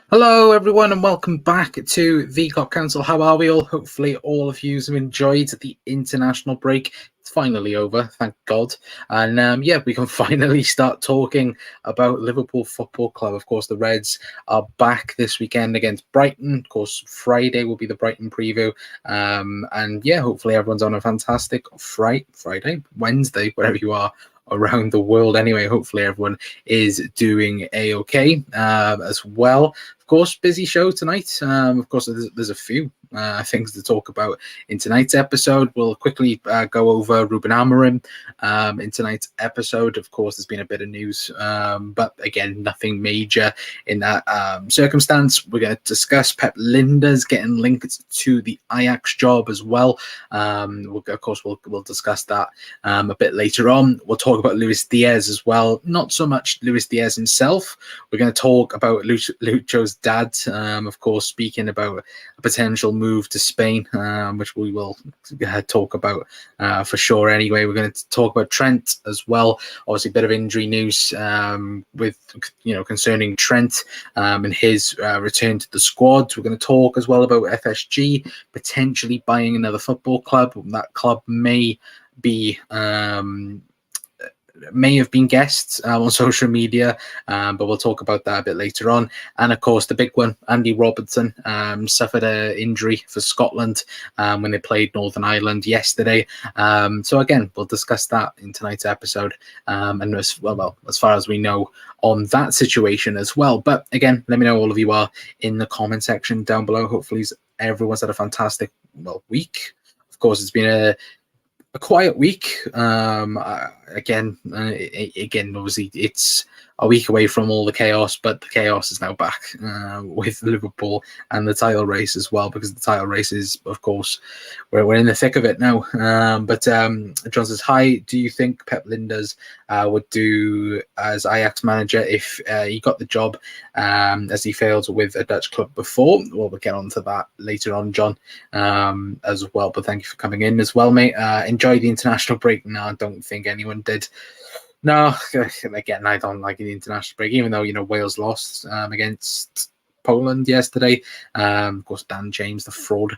Hello, everyone, and welcome back to the COP Council. How are we all? Hopefully, all of you have enjoyed the international break. It's finally over, thank God. And we can finally start talking about Liverpool Football Club. Of course, the Reds are back this weekend against Brighton. Of course, Friday will be the Brighton preview. Hopefully, everyone's on a fantastic Friday, Wednesday, wherever you are around the world. Anyway, hopefully, everyone is doing a-okay as well. Of course, busy show tonight. Of course, there's a few things to talk about in tonight's episode. We'll quickly go over Ruben Amorim in tonight's episode. Of course, there's been a bit of news, but again, nothing major in that circumstance. We're going to discuss Pep Lijnders getting linked to the Ajax job as well. We'll discuss that a bit later on. We'll talk about Luis Díaz as well. Not so much Luis Díaz himself. We're going to talk about Lucho's dad, of course, speaking about a potential move to Spain, which we will talk about for sure. Anyway, we're going to talk about Trent as well. Obviously, a bit of injury news concerning Trent and his return to the squad. We're going to talk as well about FSG potentially buying another football club. That club may have been guests on social media, but we'll talk about that a bit later on. And of course, the big one, Andy Robertson, suffered an injury for Scotland when they played Northern Ireland yesterday. So again, we'll discuss that in tonight's episode, and as far as we know on that situation as well. But again, let me know all of you are in the comment section down below. Hopefully everyone's had a fantastic week. Of course, it's been a quiet week. Again, obviously it's a week away from all the chaos, but the chaos is now back with Liverpool and the title race as well, because the title race is, of course, we're in the thick of it now. John says, hi, do you think Pep Lijnders would do as Ajax manager if he got the job, as he failed with a Dutch club before? Well, we'll get on to that later on, John, as well. But thank you for coming in as well, mate. Enjoy the international break. No, I don't think anyone did. No, again, I don't like the international break, even though, Wales lost against Poland yesterday. Of course, Dan James, the fraud,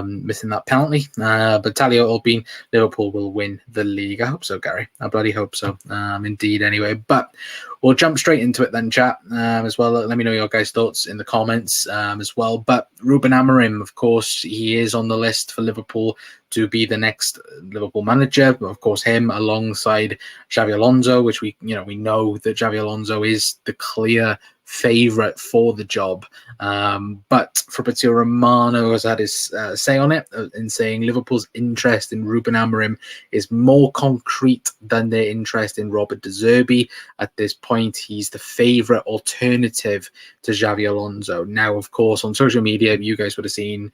missing that penalty. But tally all being, Liverpool will win the league. I hope so, Gary. I bloody hope so. Indeed, anyway. But we'll jump straight into it then, chat, as well. Let me know your guys' thoughts in the comments as well. But Ruben Amorim, of course, he is on the list for Liverpool to be the next Liverpool manager. Of course, him alongside Xabi Alonso, which we know that Xabi Alonso is the clear favourite for the job. But Fabrizio Romano has had his say on it in saying Liverpool's interest in Ruben Amorim is more concrete than their interest in Robert De Zerbi. At this point, he's the favourite alternative to Xabi Alonso. Now, of course, on social media, you guys would have seen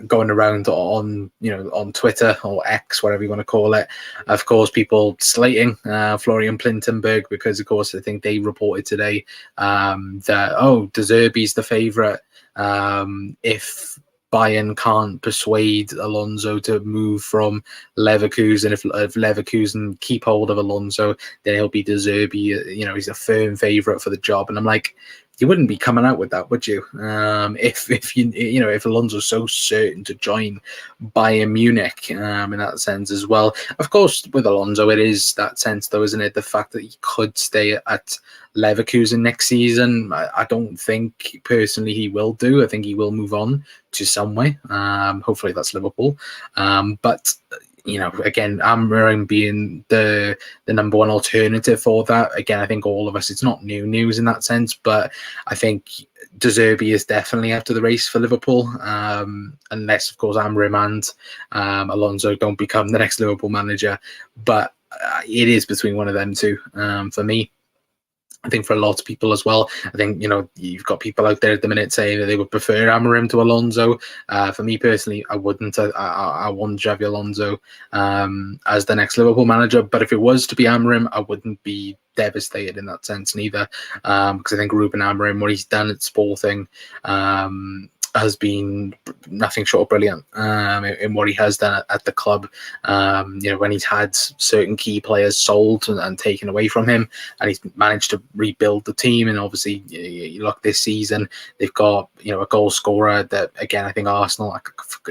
going around on Twitter or X, whatever you want to call it, of course, people slating Florian Plintenberg, because of course I think they reported today that De Zerbi's the favourite if Bayern can't persuade Alonso to move from Leverkusen. If Leverkusen keep hold of Alonso, then he'll be De Zerbi. He's a firm favourite for the job. And I'm like, you wouldn't be coming out with that, would you? If Alonso's so certain to join Bayern Munich in that sense as well. Of course, with Alonso, it is that sense, though, isn't it? The fact that he could stay at Leverkusen next season. I don't think personally he will do. I think he will move on to somewhere. Hopefully that's Liverpool. But again, Amorim being the number one alternative for that. Again, I think all of us, it's not new news in that sense, but I think De Zerbi is definitely after the race for Liverpool, unless, of course, Amorim and Alonso don't become the next Liverpool manager. But it is between one of them two for me. I think for a lot of people as well. I think, you've got people out there at the minute saying that they would prefer Amorim to Alonso. For me personally, I wouldn't. I want Xabi Alonso as the next Liverpool manager. But if it was to be Amorim, I wouldn't be devastated in that sense neither. Because I think Ruben Amorim, what he's done at Sporting, has been nothing short of brilliant in what he has done at the club. When he's had certain key players sold and taken away from him, and he's managed to rebuild the team. And obviously, you look this season, they've got a goal scorer that, again, I think Arsenal, I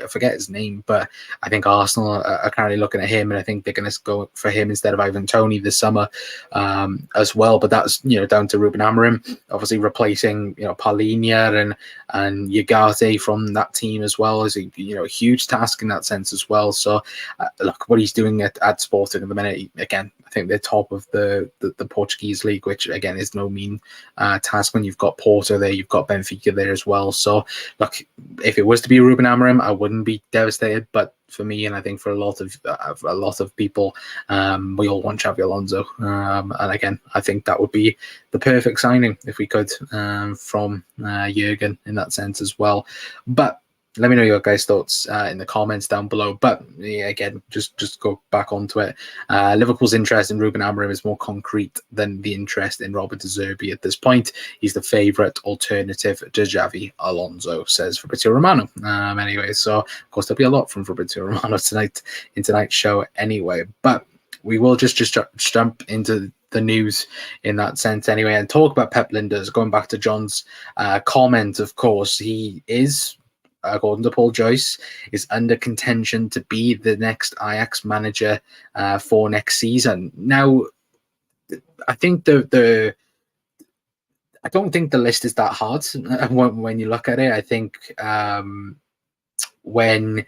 forget his name, but I think Arsenal are currently looking at him, and I think they're going to go for him instead of Ivan Toney this summer as well. But that's down to Ruben Amorim, obviously replacing Paulinho and Ugarte from that team as well is a huge task in that sense as well. So look, what he's doing at Sporting at the minute, again, I think they're top of the Portuguese league, which again is no mean task when you've got Porto there, you've got Benfica there as well. So look, if it was to be Ruben Amorim, I wouldn't be devastated, but for me, and I think for a lot of people, we all want Xabi Alonso, and again, I think that would be the perfect signing if we could from Jurgen in that sense as well. But let me know your guys' thoughts in the comments down below. But yeah, again, just go back onto it. Liverpool's interest in Ruben Amorim is more concrete than the interest in Robert De Zerbi at this point. He's the favourite alternative to Xabi Alonso, says Fabrizio Romano. Anyway, so of course there'll be a lot from Fabrizio Romano tonight in tonight's show anyway. But we will just jump into the news in that sense anyway and talk about Pep Lijnders. Going back to John's comment, of course, he is, according to Paul Joyce, is under contention to be the next Ajax manager for next season. Now, I think I don't think the list is that hard when you look at it. I think when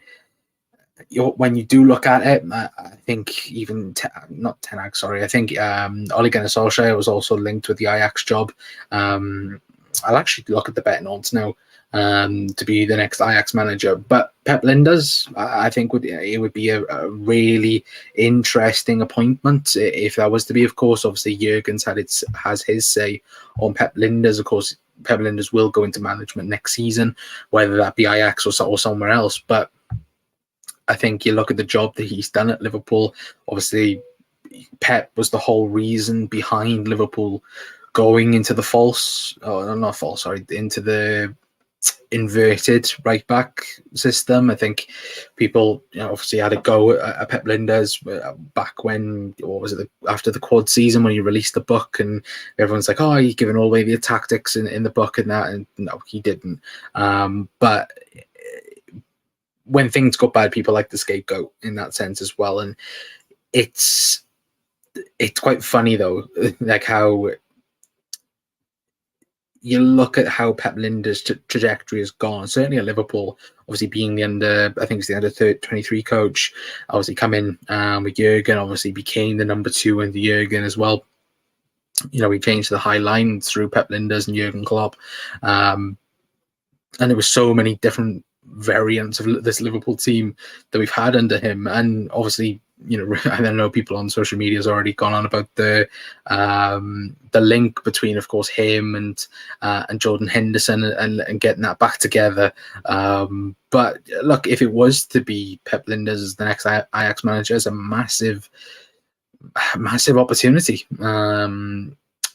you do look at it, I think even not Ten Hag, sorry. I think Ole Gunnar Solskjaer was also linked with the Ajax job. I'll actually look at the betting odds now to be the next Ajax manager. But Pep Lijnders, I think it would be a really interesting appointment if that was to be. Of course, obviously Jurgen's has his say on Pep Lijnders. Of course, Pep Lijnders will go into management next season, whether that be Ajax or somewhere else. But I think you look at the job that he's done at Liverpool. Obviously, Pep was the whole reason behind Liverpool going into the into the inverted right back system. I think people obviously had a go at Pep Lijnders back when, after the quad season, when he released the book, and everyone's like, oh, he's giving all away the tactics in the book and that, and no, he didn't. But when things go bad, people like the scapegoat in that sense as well. And it's quite funny though, like how you look at how Pep Lijnders' trajectory has gone. Certainly at Liverpool, obviously being the under 23 coach, obviously come in with Jurgen, obviously became the number 2 under Jurgen as well. We changed the high line through Pep Lijnders and Jurgen Klopp, and there were so many different variants of this Liverpool team that we've had under him. And obviously, I don't know, people on social media has already gone on about the link between, of course, him and Jordan Henderson and getting that back together. But look, if it was to be Pep Lijnders as the next Ajax manager, it's a massive opportunity.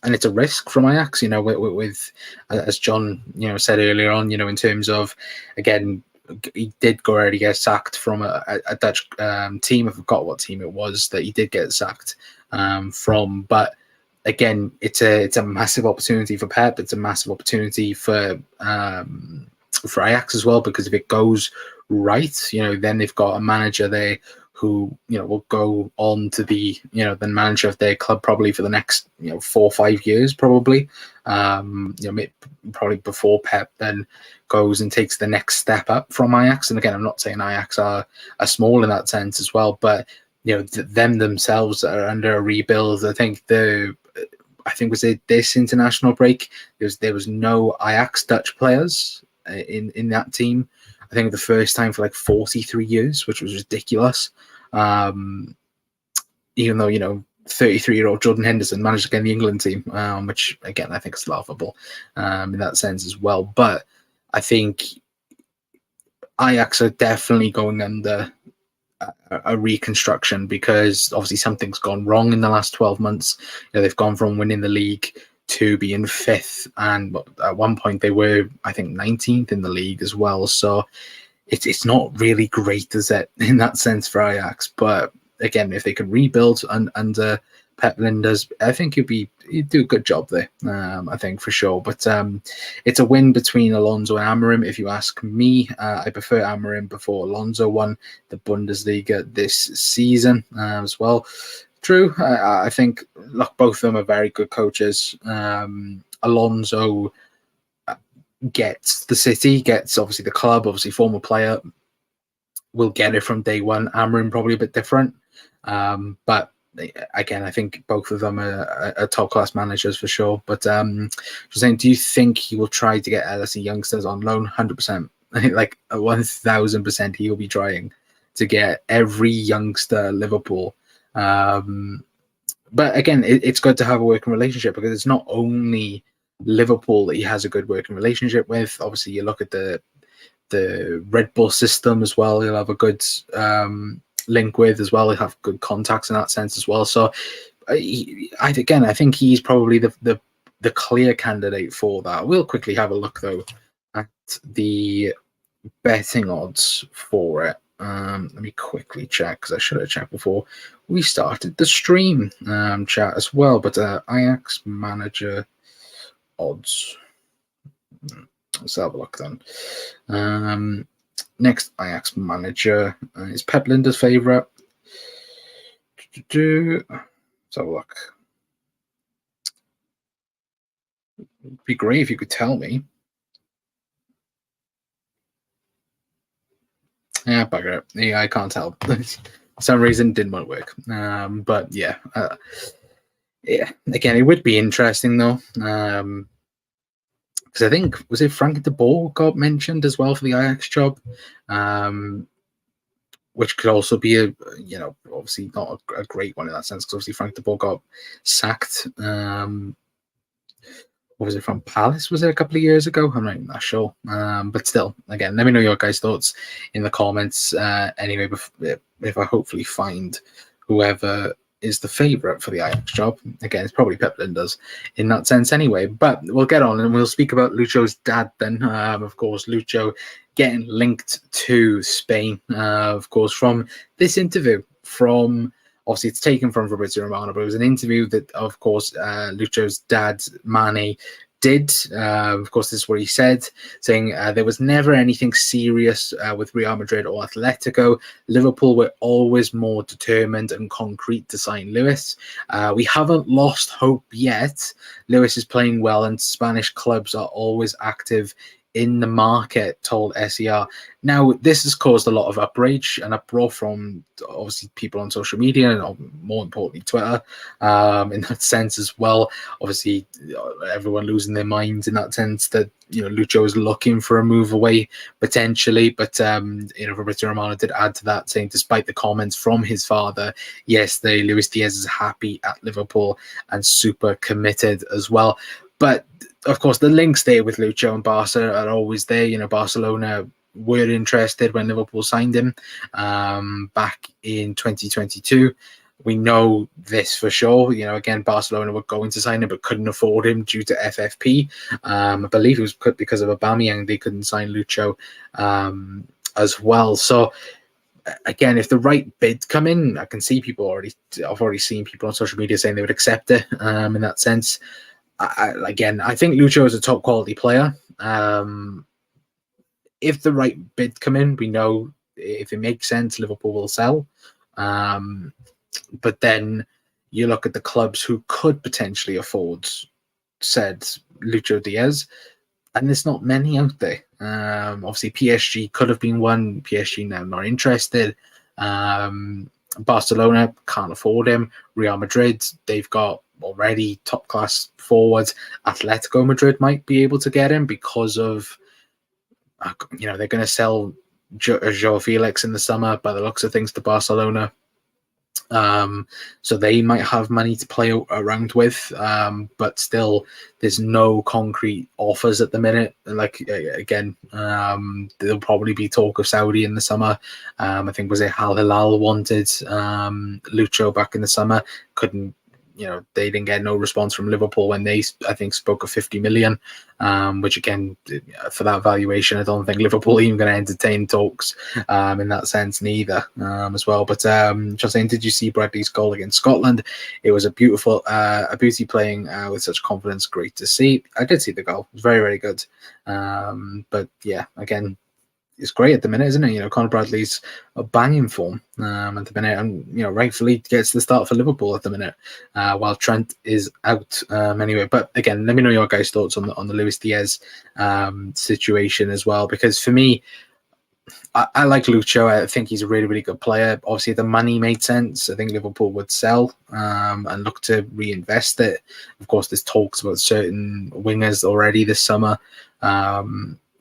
And it's a risk from Ajax, with as John, said earlier on, in terms of, again, he did already get sacked from a Dutch team. I forgot what team it was that he did get sacked from. But again, it's a massive opportunity for Pep. It's a massive opportunity for Ajax as well, because if it goes right, then they've got a manager there who will go on to be the manager of their club probably for the next 4 or 5 years, probably probably before Pep then goes and takes the next step up from Ajax. And again, I'm not saying Ajax are small in that sense as well, but them themselves are under a rebuild. I think was it this international break, there was no Ajax Dutch players in that team. I think the first time for like 43 years, which was ridiculous. Even though, 33-year-old Jordan Henderson managed to get in the England team, which again, I think is laughable in that sense as well. But I think Ajax are definitely going under a reconstruction, because obviously something's gone wrong in the last 12 months. They've gone from winning the league to being 5th, and at one point they were, I think, 19th in the league as well. So it's not really great, is it, in that sense for Ajax? But again, if they could rebuild under Pep Linders, I think he'd do a good job there. I think for sure. But it's a win between Alonso and Amorim. If you ask me, I prefer Amorim before Alonso won the Bundesliga this season as well. True, I think look, both of them are very good coaches. Alonso gets the city, gets obviously the club, obviously former player, will get it from day one. Amorim probably a bit different, but again, I think both of them are top class managers for sure. But just saying, do you think he will try to get LFC youngsters on loan? 100%, like 1000%, he will be trying to get every youngster Liverpool. But again, it's good to have a working relationship, because it's not only Liverpool that he has a good working relationship with. Obviously, you look at the Red Bull system as well. He'll have a good link with as well. He'll have good contacts in that sense as well. So, I think he's probably the clear candidate for that. We'll quickly have a look though at the betting odds for it. Let me quickly check, because I should have checked before we started the stream chat as well. But Ajax manager odds. Let's have a look then. Next Ajax manager is Pep Linders' favourite. Let's have a look. It'd be great if you could tell me. Yeah, bugger it. Yeah, I can't tell. For some reason, didn't want to work. But yeah, yeah. Again, it would be interesting though. Because I think, was it Frank de Boer got mentioned as well for the Ajax job, which could also be obviously not a great one in that sense, because obviously Frank de Boer got sacked. What was it, from Palace? Was it a couple of years ago? I'm not even that sure. But still, again, let me know your guys' thoughts in the comments. Anyway, if I hopefully find whoever is the favourite for the Ajax job. Again, it's probably Pep Linders in that sense anyway. But we'll get on and we'll speak about Lucho's dad then. Of course, Lucho getting linked to Spain. Of course, from this interview from... Obviously, it's taken from Robertson, but it was an interview that, of course, Lucho's dad, Mane, did. Of course, this is what he said, saying there was never anything serious with Real Madrid or Atletico. Liverpool were always more determined and concrete to sign Lewis. We haven't lost hope yet. Lewis is playing well and Spanish clubs are always active in the market, told SER. Now, this has caused a lot of outrage and uproar from obviously people on social media and more importantly Twitter in that sense as well. Obviously, everyone losing their minds in that sense that Lucho is looking for a move away potentially, but Roberto Romano did add to that, saying despite the comments from his father yesterday, Luis Díaz is happy at Liverpool and super committed as well. But of course, the links there with Lucho and Barca are always there. Barcelona were interested when Liverpool signed him back in 2022. We know this for sure. Again, Barcelona were going to sign him but couldn't afford him due to FFP. I believe it was because of Aubameyang they couldn't sign Lucho as well. So again, if the right bid come in, I can see I've already seen people on social media saying they would accept it in that sense. I think Lucho is a top quality player. If the right bid come in, we know if it makes sense, Liverpool will sell. But then you look at the clubs who could potentially afford said Lucho Díaz, and there's not many out there. Obviously, PSG could have been one. PSG now not interested. Barcelona can't afford him. Real Madrid, they've got already top class forwards. Atletico Madrid might be able to get him because of they're going to sell João Felix in the summer by the looks of things to Barcelona, so they might have money to play around with, but still there's no concrete offers at the minute. There'll probably be talk of Saudi in the summer. I think was it Al Hilal wanted Lucho back in the summer, couldn't they didn't get no response from Liverpool when they, I think, spoke of 50 million, which again, for that valuation, I don't think Liverpool are even going to entertain talks in that sense neither as well. But just saying, did you see Bradley's goal against Scotland? It was a beautiful, a beauty playing with such confidence. Great to see. I did see the goal. It was very, very good. But yeah, again, it's great at the minute, isn't it? Conor Bradley's a banging form at the minute, and rightfully gets the start for Liverpool at the minute, while Trent is out anyway. But again, let me know your guys' thoughts on the Luis Díaz situation as well, because for me, I like Lucho. I think he's a really, really good player. Obviously, the money made sense. I think Liverpool would sell and look to reinvest it. Of course, there's talks about certain wingers already this summer.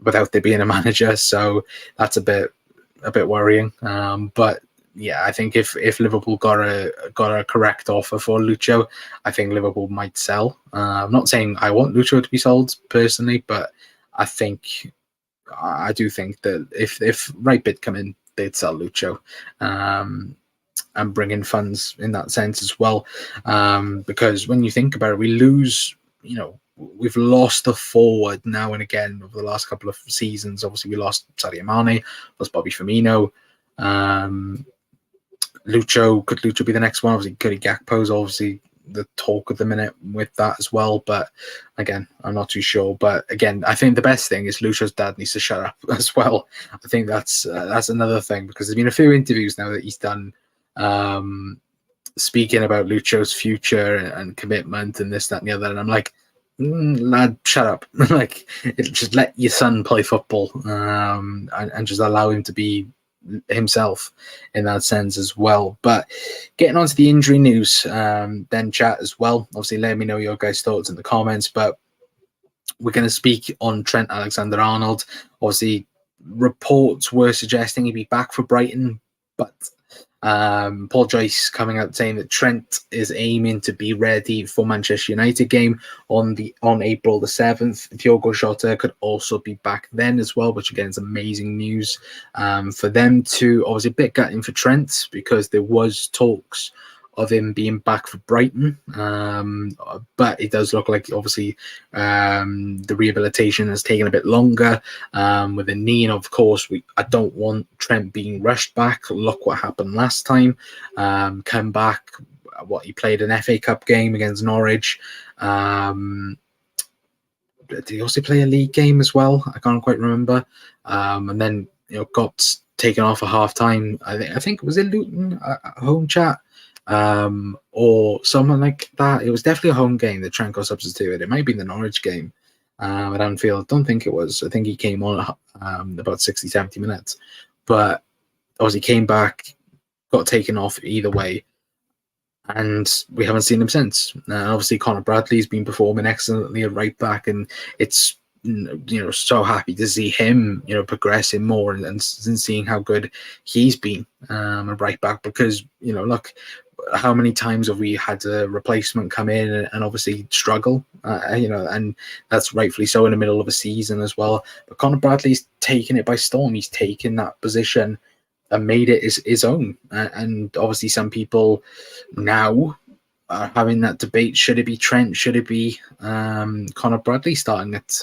Without there being a manager, so that's a bit worrying. But yeah, I think if Liverpool got a correct offer for Lucho, I think Liverpool might sell. I'm not saying I want Lucho to be sold personally, but I do think that if right bid come in, they'd sell Lucho. And bring in funds in that sense as well, because when you think about it, we lose, we've lost a forward now and again over the last couple of seasons. Obviously, we lost Sadio Mane, lost Bobby Firmino. Could Lucho be the next one? Obviously, Cody Gakpo's obviously the talk at the minute with that as well. But again, I'm not too sure. But again, I think the best thing is Lucho's dad needs to shut up as well. I think that's another thing, because there's been a few interviews now that he's done speaking about Lucho's future and commitment and this, that, and the other. And I'm like, lad, shut up. Just let your son play football and just allow him to be himself in that sense as well. But getting on to the injury news, then chat as well. Obviously, let me know your guys' thoughts in the comments. But we're going to speak on Trent Alexander-Arnold. Obviously, reports were suggesting he'd be back for Brighton, but Paul Joyce coming out saying that Trent is aiming to be ready for Manchester United game on April the 7th. Diogo Jota could also be back then as well, which again is amazing news for them too. Obviously a bit gutting for Trent, because there was talks of him being back for Brighton, but it does look like obviously the rehabilitation has taken a bit longer with the knee, and of course I don't want Trent being rushed back. Look what happened last time. Come back, he played an FA Cup game against Norwich. Did he also play a league game as well? I can't quite remember. And then got taken off at half time. I think it was in Luton home chat. Or someone like that. It was definitely a home game that Trent got substituted. It might be the Norwich game at Anfield. Don't think it was. I think he came on about 60, 70 minutes. But obviously came back, got taken off either way, and we haven't seen him since. Obviously Conor Bradley's been performing excellently at right back, and it's so happy to see him progressing more and seeing how good he's been at right back, because look, how many times have we had a replacement come in and obviously struggle, and that's rightfully so in the middle of a season as well. But Conor Bradley's taken it by storm. He's taken that position and made it his own. And obviously some people now are having that debate. Should it be Trent? Should it be Conor Bradley starting at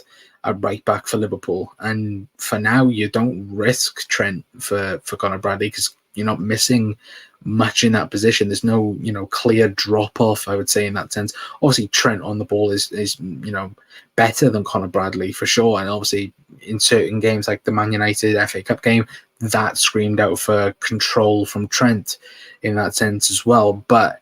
right back for Liverpool? And for now, you don't risk Trent for Conor Bradley, because you're not missing much in that position. There's no clear drop off, I would say, in that sense. Obviously Trent on the ball is better than Conor Bradley for sure, and obviously in certain games like the Man United FA Cup game, that screamed out for control from Trent in that sense as well. But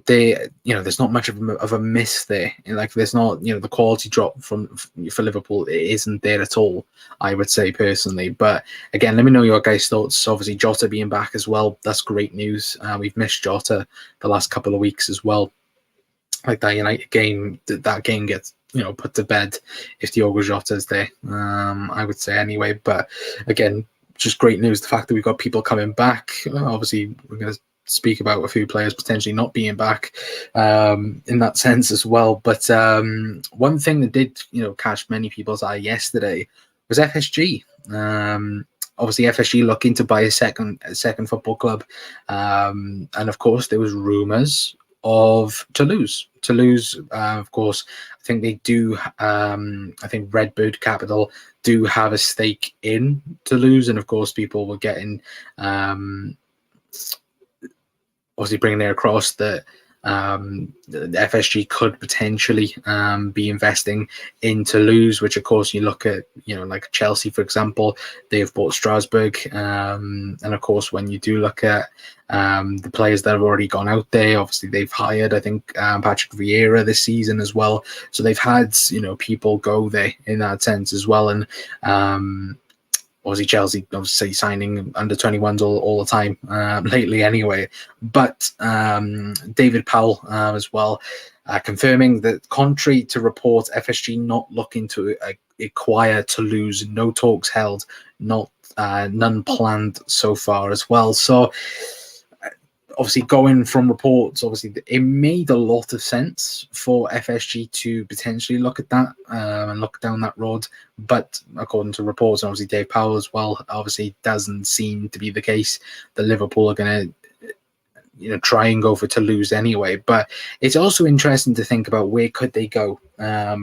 there's not much of a miss there. There's not, the quality drop for Liverpool, it isn't there at all, I would say personally. But again, let me know your guys' thoughts. Obviously Jota being back as well, that's great news. We've missed Jota the last couple of weeks as well. Like that United game, that game gets put to bed if Diogo Jota is there, I would say anyway. But again, just great news, the fact that we've got people coming back. Obviously we're going to speak about a few players potentially not being back in that sense as well. But one thing that did catch many people's eye yesterday was FSG. Obviously FSG looking to buy a second football club, and of course there was rumours of Toulouse. Toulouse, of course, I think they do. I think Redbird Capital do have a stake in Toulouse, and of course, people were getting obviously bringing it across that the FSG could potentially be investing in Toulouse, which of course you look at, like Chelsea, for example, they've bought Strasbourg. And of course, when you do look at the players that have already gone out there, obviously they've hired, I think, Patrick Vieira this season as well. So they've had, people go there in that sense as well. And obviously Chelsea obviously signing under 21s all the time lately anyway. But David Powell as well, confirming that contrary to reports, FSG not looking to acquire Toulouse, no talks held, none planned so far as well. So obviously going from reports, obviously it made a lot of sense for FSG to potentially look at that and look down that road. But according to reports, and obviously Dave Powell as well, obviously doesn't seem to be the case that Liverpool are going to try and go for Toulouse anyway. But it's also interesting to think about where could they go,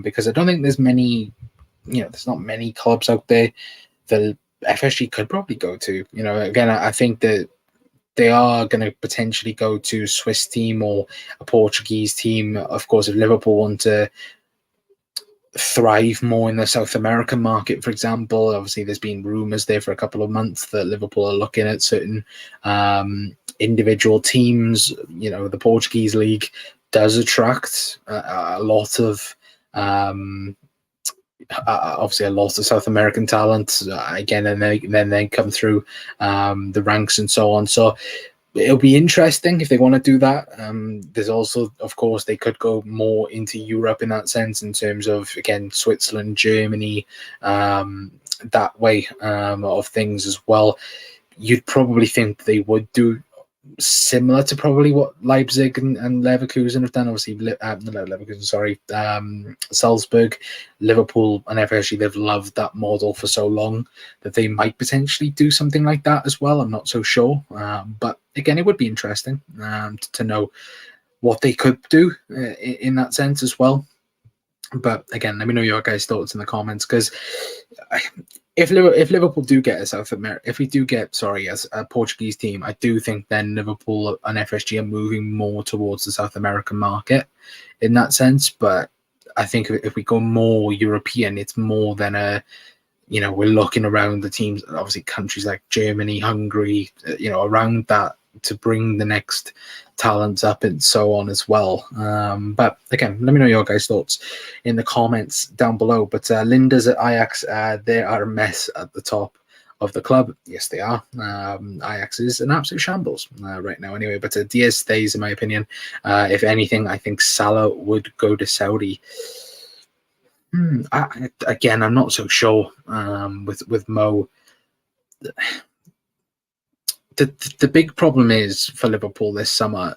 because I don't think there's many, there's not many clubs out there that FSG could probably go to. Again, I think that they are going to potentially go to a Swiss team or a Portuguese team. Of course, if Liverpool want to thrive more in the South American market, for example, obviously there's been rumours there for a couple of months that Liverpool are looking at certain individual teams. The Portuguese league does attract a lot of obviously a lot of South American talent again, and then they come through the ranks and so on. So it'll be interesting if they want to do that. There's also, of course, they could go more into Europe in that sense, in terms of, again, Switzerland, Germany, that way of things as well. You'd probably think they would do similar to probably what Leipzig and Leverkusen have done. Obviously, Salzburg, Liverpool and FSG, they've loved that model for so long that they might potentially do something like that as well. I'm not so sure. But again, it would be interesting to know what they could do in that sense as well. But again, let me know your guys' thoughts in the comments, because if Liverpool do get a Portuguese team, I do think then Liverpool and FSG are moving more towards the South American market in that sense. But I think if we go more European, it's more than we're looking around the teams, obviously countries like Germany, Hungary, around that, to bring the next talents up and so on as well. But again, let me know your guys' thoughts in the comments down below. But Linda's at Ajax, they are a mess at the top of the club. Yes, they are. Ajax is an absolute shambles right now anyway. But Díaz stays, in my opinion. If anything, I think Salah would go to Saudi. Again, I'm not so sure with Mo. The big problem is for Liverpool this summer,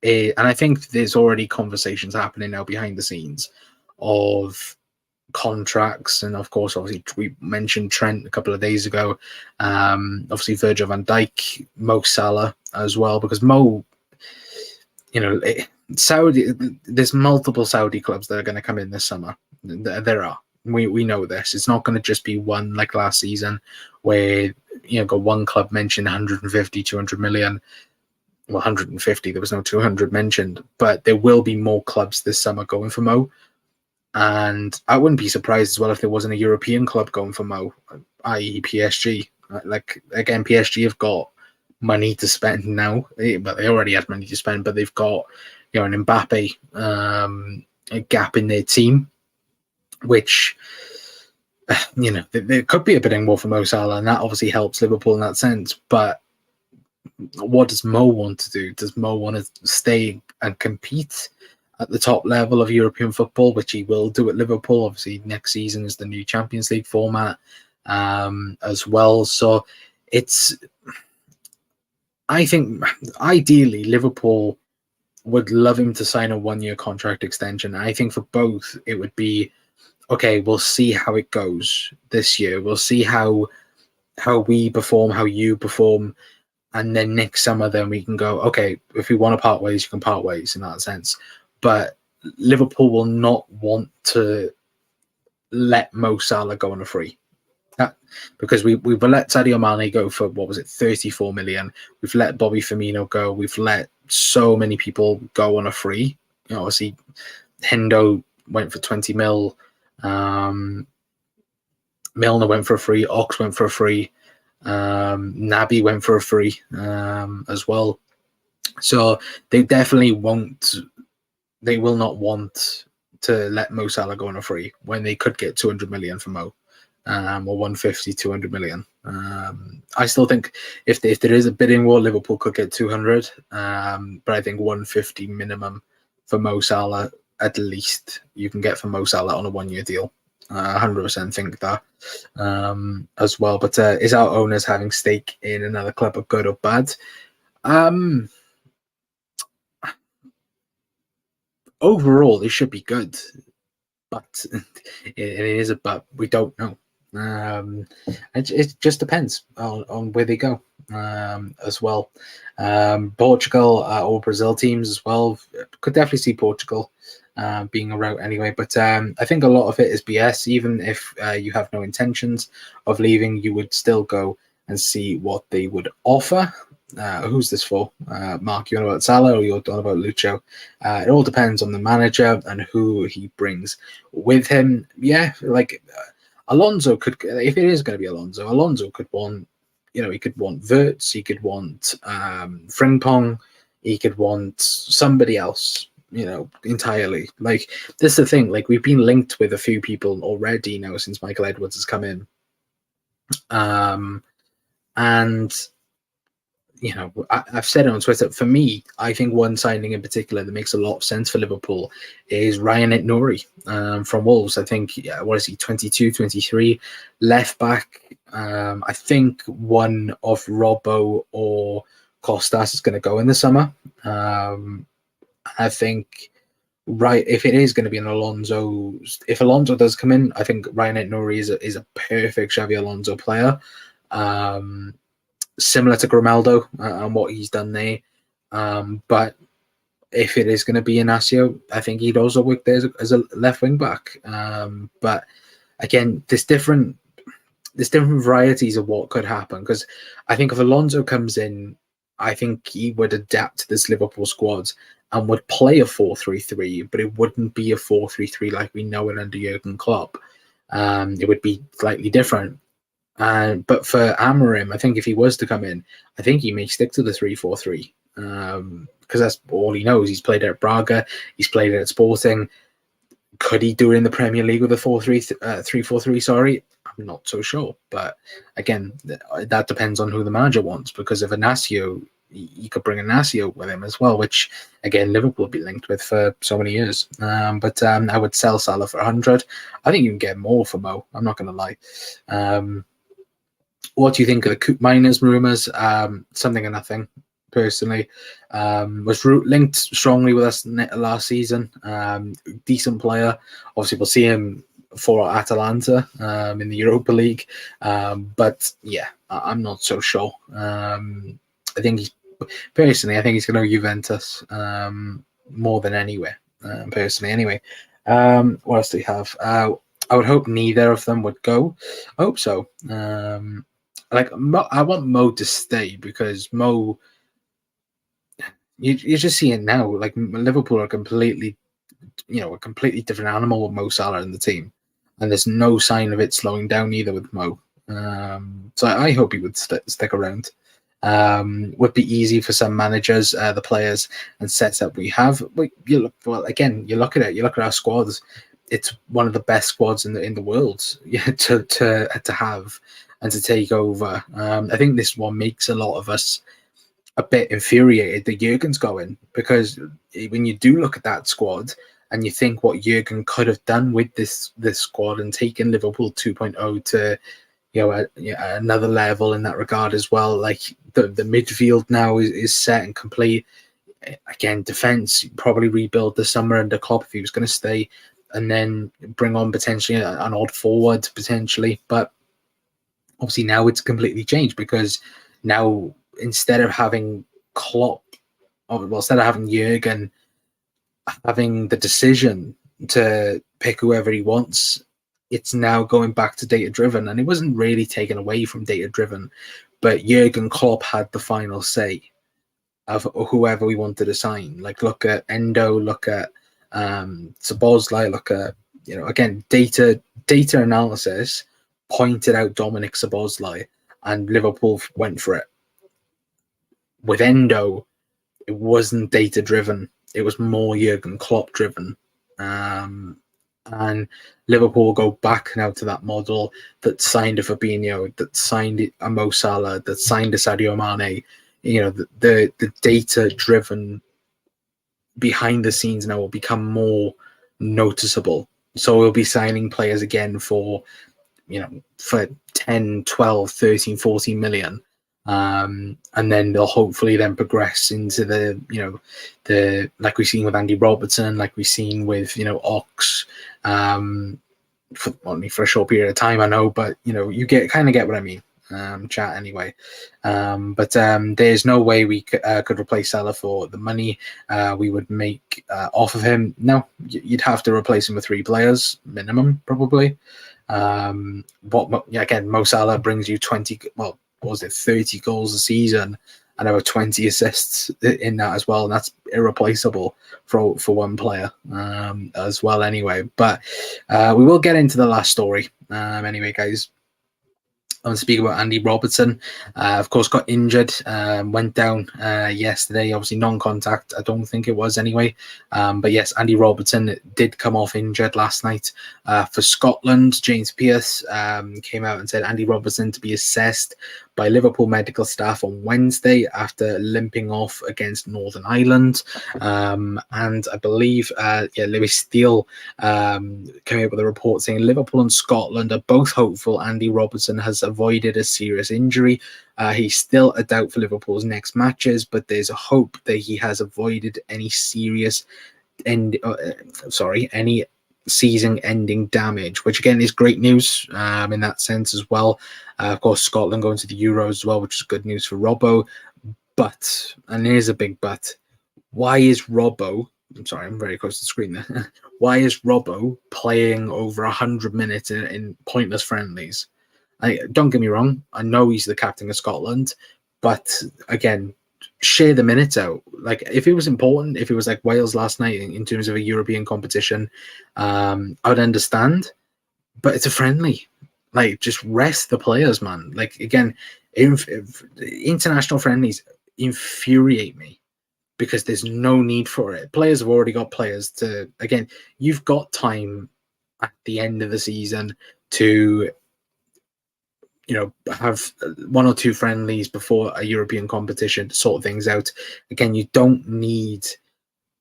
and I think there's already conversations happening now behind the scenes of contracts. And of course, obviously, we mentioned Trent a couple of days ago. Obviously, Virgil van Dijk, Mo Salah as well, because Mo, Saudi, there's multiple Saudi clubs that are going to come in this summer. There are. We know this. It's not going to just be one like last season where got one club mentioned 150, 200 million. Well, 150, there was no 200 mentioned, but there will be more clubs this summer going for Mo. And I wouldn't be surprised as well if there wasn't a European club going for Mo, i.e. PSG. Like, again, PSG have got money to spend now, but they already had money to spend, but they've got an Mbappe a gap in their team, which there could be a bidding war for Mo Salah, and that obviously helps Liverpool in that sense. But what does Mo want to do? Does Mo want to stay and compete at the top level of European football, which he will do at Liverpool? Obviously, next season is the new Champions League format as well. So I think ideally Liverpool would love him to sign a 1-year contract extension. I think for both, it would be, okay, we'll see how it goes this year. We'll see how we perform, how you perform. and then next summer, then we can go, okay, if we want to part ways, you can part ways in that sense. But Liverpool will not want to let Mo Salah go on a free. Because we've let Sadio Mane go for, what was it, 34 million. We've let Bobby Firmino go. We've let so many people go on a free. Obviously, Hendo went for 20 mil. Milner went for a free. Ox went for a free. Naby went for a free as well. So they definitely won't. They will not want to let Mo Salah go on a free when they could get 200 million for Mo, or 150, 200 million. I still think if there is a bidding war, Liverpool could get 200, but I think 150 minimum for Mo Salah at least you can get for Mo Salah on a 1-year deal. 100% think that as well. But is our owners having stake in another club a good or bad? Overall, it should be good, but it is a but. We don't know. It just depends on where they go as well. Portugal or Brazil teams as well. Could definitely see Portugal being a route anyway. But I think a lot of it is BS. Even if you have no intentions of leaving, you would still go and see what they would offer. Who's this for? Mark, you on about Salah or you're on about Lucho? It all depends on the manager and who he brings with him. Yeah, like Alonso could, if it is going to be Alonso could want, he could want Wirtz, he could want Frimpong, he could want somebody else, entirely. Like, this is the thing, like, we've been linked with a few people already now since Michael Edwards has come in. And I've said it on Twitter. For me, I think one signing in particular that makes a lot of sense for Liverpool is Ryan Nouri from Wolves. I think, what is he, 22, 23, left back. I think one of Robbo or Costas is going to go in the summer. I think, if it is going to be an Alonso, if Alonso does come in, I think Ryan Nouri is a perfect Xabi Alonso player. Similar to Grimaldo and what he's done there. But if it is going to be Inacio, I think he'd also work there as a left wing back. But again, there's different varieties of what could happen, because I think if Alonso comes in, I think he would adapt to this Liverpool squad and would play a 4-3-3, but it wouldn't be a 4-3-3 like we know it under Jurgen Klopp. It would be slightly different. But for Amorim, I think if he was to come in, I think he may stick to the 3-4-3 because that's all he knows. He's played at Braga, he's played at Sporting. Could he do it in the Premier League with a 3-4-3? Sorry, I'm not so sure. But again, that depends on who the manager wants. Because if Inacio, you could bring Inacio with him as well, which again Liverpool will be linked with for so many years. But I would sell Salah for 100. I think you can get more for Mo. I'm not going to lie. What do you think of the Coop Miners rumours? Something or nothing, personally. Was linked strongly with us last season. Decent player. Obviously, we'll see him for Atalanta in the Europa League. But yeah, I'm not so sure. I think he's going to Juventus more than anywhere, personally. Anyway, what else do we have? I would hope neither of them would go. I hope so. I want Mo to stay, because Mo, you just see it now. Like, Liverpool are a completely different animal with Mo Salah in the team, and there's no sign of it slowing down either with Mo. So I hope he would stick around. Would be easy for some managers, the players and sets that we have. You look at it. You look at our squads. It's one of the best squads in the world to have and to take over. I think this one makes a lot of us a bit infuriated that Jurgen's going, because when you do look at that squad and you think what Jurgen could have done with this squad and taken Liverpool 2.0 to another level in that regard as well. Like, the midfield now is set and complete. Again, defense probably rebuild this summer under Klopp if he was going to stay, and then bring on potentially an odd forward potentially. But obviously now it's completely changed, because now instead of having Klopp, instead of having Jurgen having the decision to pick whoever he wants, it's now going back to data driven. And it wasn't really taken away from data driven, but Jurgen Klopp had the final say of whoever we wanted to sign. Like, look at Endo, look at Szoboszlai, look at, again, data analysis pointed out Dominic Szoboszlai, and Liverpool went for it. With Endo, it wasn't data driven. It was more Jurgen Klopp driven. And Liverpool will go back now to that model that signed a Fabinho, that signed a Mo Salah, that signed a Sadio Mane. The data driven behind the scenes now will become more noticeable. So we'll be signing players again for 10, 12, 13, 14 million. And then they'll hopefully then progress into the like we've seen with Andy Robertson, like we've seen with Ox, only for a short period of time, I know, but you get what I mean. Chat anyway. But there's no way we could replace Salah for the money we would make off of him. No, you'd have to replace him with 3 players minimum, probably. Again, Mo Salah brings you 30 goals a season and over 20 assists in that as well, and that's irreplaceable for one player as well anyway. But we will get into the last story anyway, guys. I want to speak about Andy Robertson. Of course, got injured, went down yesterday. Obviously, non-contact. I don't think it was anyway. But yes, Andy Robertson did come off injured last night for Scotland. James Pearce came out and said Andy Robertson to be assessed by Liverpool medical staff on Wednesday after limping off against Northern Ireland. And I believe Lewis Steele came out with a report saying Liverpool and Scotland are both hopeful Andy Robertson has avoided a serious injury. He's still a doubt for Liverpool's next matches, but there's a hope that he has avoided any any season-ending damage, which again is great news in that sense as well. Of course, Scotland going to the Euros as well, which is good news for Robbo. But, and here's a big but, why is Robbo, I'm sorry, I'm very close to the screen there, why is Robbo playing over 100 minutes in pointless friendlies? Don't get me wrong, I know he's the captain of Scotland, but again, share the minutes out. Like, if it was important, if it was like Wales last night in terms of a European competition, I would understand, but it's a friendly. Like, just rest the players, man. Like, again, international friendlies infuriate me because there's no need for it. Players have already got players to, again, you've got time at the end of the season to have 1 or 2 friendlies before a European competition to sort things out. Again, you don't need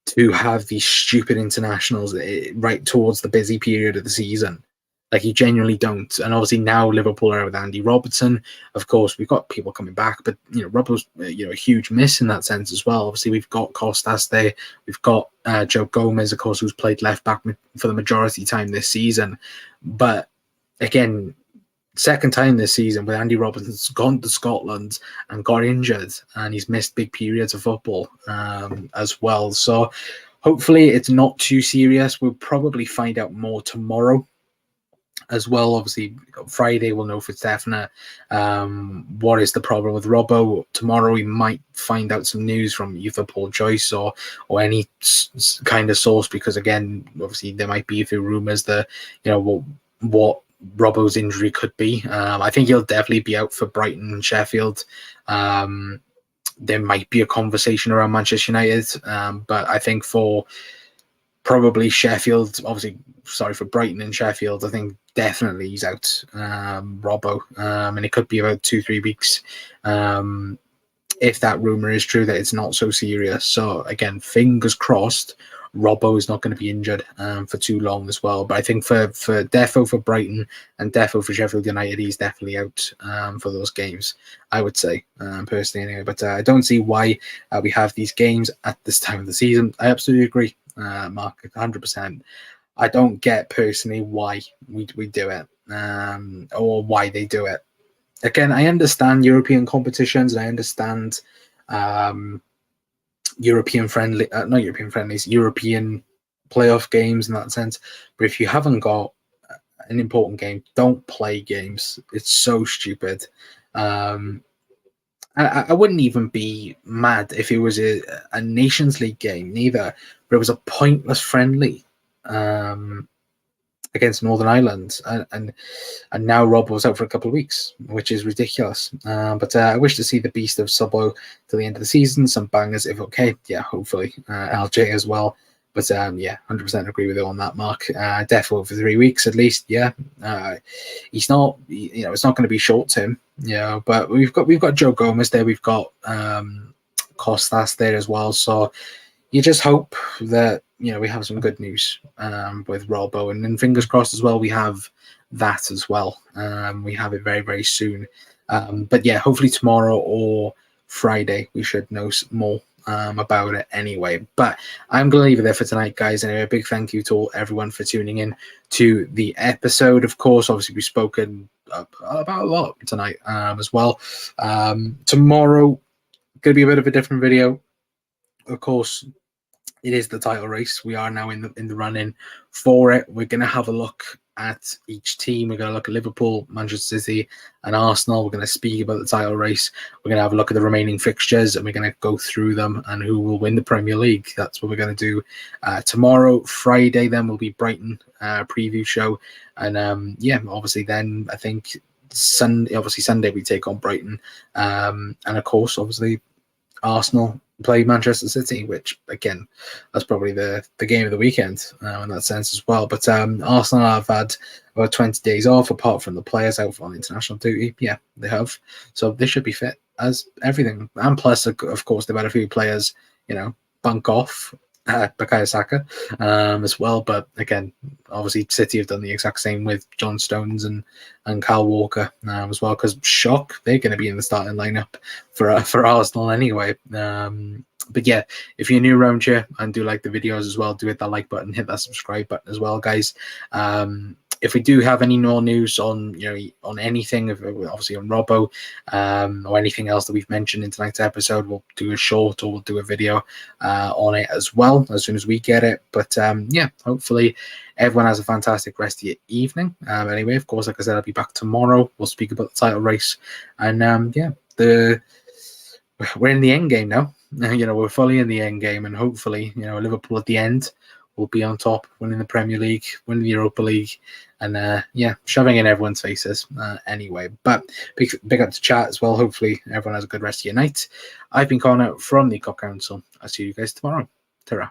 to have these stupid internationals right towards the busy period of the season. Like, you genuinely don't. And obviously now Liverpool are with Andy Robertson. Of course, we've got people coming back, but Robbo's a huge miss in that sense as well. Obviously, we've got Costas there. We've got Joe Gomez, of course, who's played left back for the majority time this season. But again, second time this season with Andy Robertson's gone to Scotland and got injured, and he's missed big periods of football as well. So hopefully it's not too serious. We'll probably find out more tomorrow as well. Obviously, Friday we'll know for definite what is the problem with Robbo. Tomorrow we might find out some news from either Paul Joyce or any kind of source, because again, obviously there might be a few rumours that what Robbo's injury could be. I think he'll definitely be out for Brighton and Sheffield. There might be a conversation around Manchester United, but I think for probably Sheffield, obviously, sorry, for Brighton and Sheffield, I think definitely he's out, Robbo, and it could be about 2-3 weeks if that rumour is true that it's not so serious. So again, fingers crossed Robbo is not going to be injured for too long as well. But I think for Defo for Brighton and Defo for Sheffield United, he's definitely out for those games, I would say, personally anyway. But I don't see why we have these games at this time of the season. I absolutely agree, Mark, 100%. I don't get personally why we do it or why they do it. again, I understand European competitions, and I understand European friendly, not European friendlies, European playoff games in that sense. But if you haven't got an important game, don't play games. It's so stupid. I wouldn't even be mad if it was a Nations League game, neither. But it was a pointless friendly against Northern Ireland, and now Rob was out for a couple of weeks, which is ridiculous. But I wish to see the beast of Subbo to the end of the season. Some bangers, if okay. Yeah, hopefully. LJ as well. But yeah, 100% agree with you on that, Mark. Definitely for 3 weeks at least. Yeah, he's not. It's not going to be short term. Yeah, but we've got Joe Gomez there. We've got Costas there as well. So you just hope that we have some good news with Robbo, and fingers crossed as well. We have that as well. We have it very, very soon. But yeah, hopefully tomorrow or Friday we should know more about it anyway. But I'm going to leave it there for tonight, guys. Anyway, a big thank you to everyone for tuning in to the episode. Of course, obviously we've spoken about a lot tonight as well. Tomorrow going to be a bit of a different video. Of course, it is the title race. We are now in the run-in for it. We're going to have a look at each team. We're going to look at Liverpool, Manchester City, and Arsenal. We're going to speak about the title race. We're going to have a look at the remaining fixtures, and we're going to go through them and who will win the Premier League. That's what we're going to do tomorrow. Friday, then, will be Brighton preview show. And yeah, obviously then I think Sunday we take on Brighton. And of course, obviously, Arsenal play Manchester City, which again, that's probably the game of the weekend in that sense as well. But Arsenal have had about 20 days off, apart from the players out on international duty. Yeah, they have, so they should be fit as everything. And plus, of course, they've had a few players, bunk off. Bukayo Saka as well, but again, obviously City have done the exact same with John Stones and Kyle Walker as well, because shock, they're going to be in the starting lineup for Arsenal anyway. But yeah, if you're new around here and do like the videos as well, do hit that like button, hit that subscribe button as well, guys. If we do have any more news on on anything, obviously on Robbo or anything else that we've mentioned in tonight's episode, we'll do a short or we'll do a video on it as well as soon as we get it. But yeah, hopefully everyone has a fantastic rest of your evening. Anyway, of course, like I said, I'll be back tomorrow. We'll speak about the title race, and yeah, we're in the end game now. We're fully in the end game, and hopefully, Liverpool at the end will be on top, winning the Premier League, winning the Europa League, and yeah, shoving in everyone's faces anyway. But big up to chat as well. Hopefully everyone has a good rest of your night. I've been Connor from the Cop Council. I'll see you guys tomorrow. Ta-ra.